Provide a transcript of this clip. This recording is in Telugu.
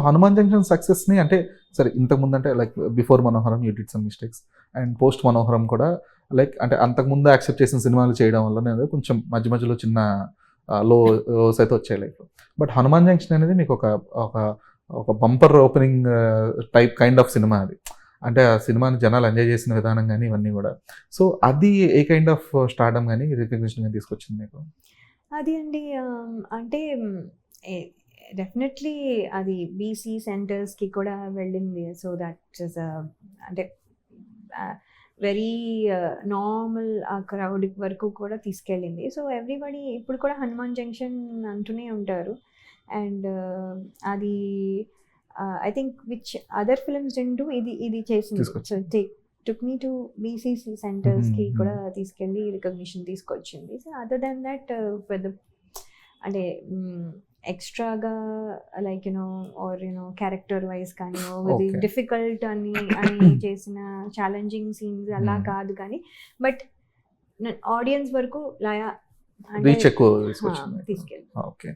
హనుమాన్ జంక్షన్ సక్సెస్ని అంటే సరే ఇంతకుముందు అంటే like before Manoharam you did some mistakes and post Manoharam కూడా లైక్ అంటే అంతకుముందు యాక్సెప్ట్ చేసిన సినిమాలు చేయడం వల్ల కొంచెం మధ్య మధ్యలో చిన్న లోస్ అయితే వచ్చాయి లైఫ్. బట్ హనుమాన్ జంక్షన్ అనేది మీకు ఒక ఒక ఒక bumper opening type kind of cinema అది. అంటే ఆ సినిమాని జనాలు ఎంజాయ్ చేసిన విధానం కానీ ఇవన్నీ కూడా. సో అది ఏ కైండ్ ఆఫ్ స్టార్డమ్ కానీ రికగ్నిషన్ కానీ తీసుకొచ్చింది మీకు? అది అండి అంటే డెఫినెట్లీ అది బీసీ సెంటర్స్కి కూడా వెళ్ళింది. సో దట్ ఇస్ అంటే వెరీ నార్మల్ ఆ క్రౌడ్ వరకు కూడా తీసుకెళ్ళింది. సో ఎవ్రీబడి ఇప్పుడు కూడా హనుమాన్ జంక్షన్ అంటూనే ఉంటారు. అండ్ అది I think which other films didn't ఇది చేసింది. తీసుకొచ్చింది. So took me to BCC సెంటర్స్కి కూడా తీసుకెళ్ళి రికగ్నిషన్ తీసుకొచ్చింది. సో అదర్ దాన్ దట్ పెద్ద అంటే ఎక్స్ట్రాగా లైక్ ఆర్ క్యారెక్టర్ వైజ్ కానీ Okay. డిఫికల్ట్ అని చేసిన ఛాలెంజింగ్ సీన్స్ అలా కాదు కానీ బట్ ఆడియన్స్ వరకు రీచ్ ఎక్కువ తీసుకొచ్చింది. తీసుకెళ్ళి ఓకే.